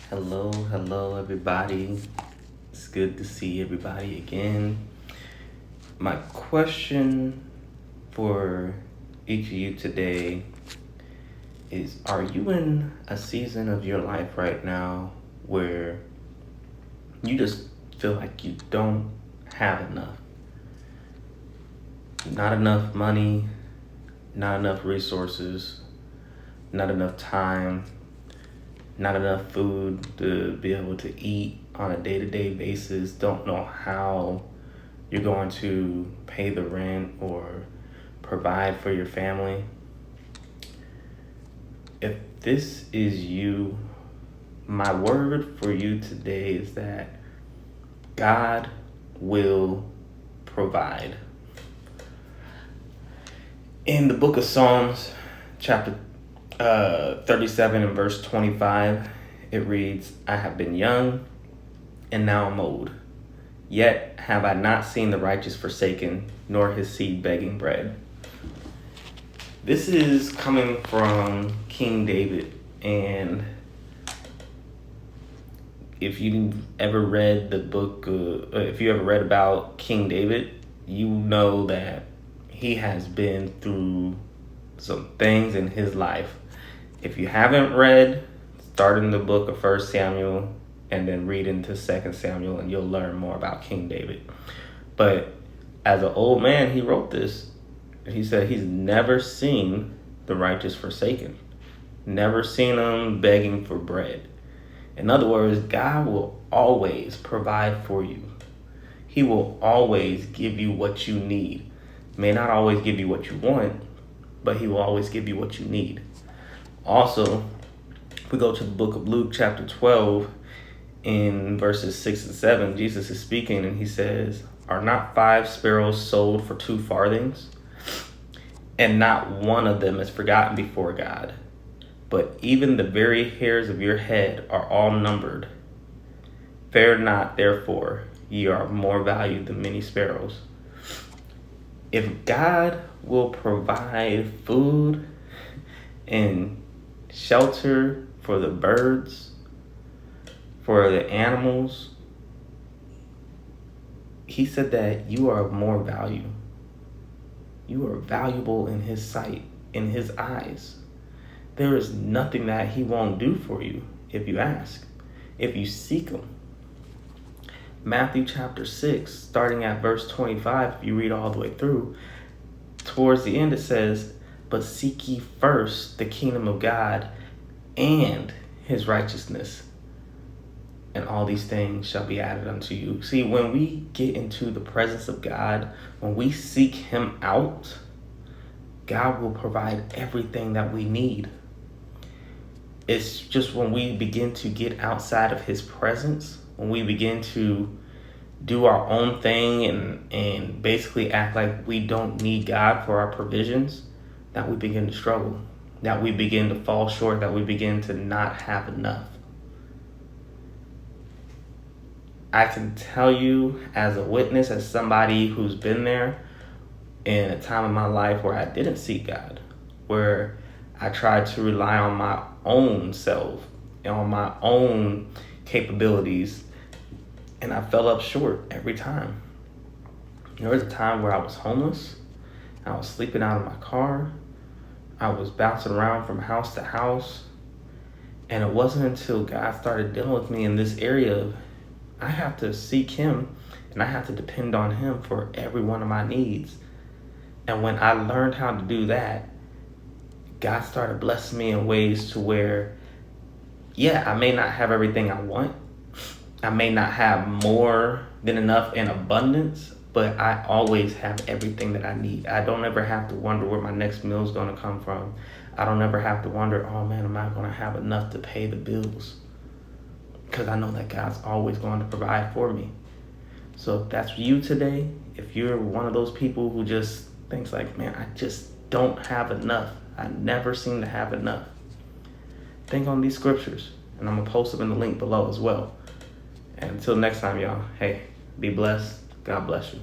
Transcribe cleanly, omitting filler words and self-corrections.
Hello, everybody. It's good to see everybody again. My question for each of you today is, are you in a season of your life right now where you just feel like you don't have enough? Not enough money, not enough resources, not enough time, not enough food to be able to eat on a day-to-day basis, don't know how you're going to pay the rent or provide for your family. If this is you, my word for you today is that God will provide. In the book of Psalms, chapter 37 and verse 25, it reads, I have been young and now I'm old, yet have I not seen the righteous forsaken, nor his seed begging bread. This is coming from King David, and if you ever read the book, if you ever read about King David, you know that he has been through some things in his life. If you haven't read, start in the book of 1 Samuel and then read into 2 Samuel and you'll learn more about King David. But as an old man, he wrote this. He said he's never seen the righteous forsaken, never seen them begging for bread. In other words, God will always provide for you. He will always give you what you need. May not always give you what you want, but he will always give you what you need. Also, if we go to the book of Luke chapter 12 in verses 6 and 7, Jesus is speaking and he says, are not 5 sparrows sold for 2 farthings? And not one of them is forgotten before God. But even the very hairs of your head are all numbered. Fear not, therefore, ye are more valued than many sparrows. If God will provide food and shelter for the birds, for the animals, he said that you are of more value. You are valuable in his sight, in his eyes. There is nothing that he won't do for you if you ask, if you seek him. Matthew chapter 6, starting at verse 25, if you read all the way through, towards the end it says, but seek ye first the kingdom of God and his righteousness, and all these things shall be added unto you. See, when we get into the presence of God, when we seek him out, God will provide everything that we need. It's just when we begin to get outside of his presence, when we begin to do our own thing and basically act like we don't need God for our provisions, that we begin to struggle, that we begin to fall short, that we begin to not have enough. I can tell you as a witness, as somebody who's been there in a time in my life where I didn't seek God, where I tried to rely on my own self and on my own capabilities, and I fell up short every time. There was a time where I was homeless. I was sleeping out of my car. I was bouncing around from house to house. And it wasn't until God started dealing with me in this area of, I have to seek him and I have to depend on him for every one of my needs. And when I learned how to do that, God started blessing me in ways to where, yeah, I may not have everything I want. I may not have more than enough in abundance, but I always have everything that I need. I don't ever have to wonder where my next meal is going to come from. I don't ever have to wonder, oh man, am I going to have enough to pay the bills? Because I know that God's always going to provide for me. So if that's you today, if you're one of those people who just thinks like, man, I just don't have enough. I never seem to have enough. Think on these scriptures, and I'm going to post them in the link below as well. And until next time, y'all, hey, be blessed. God bless you.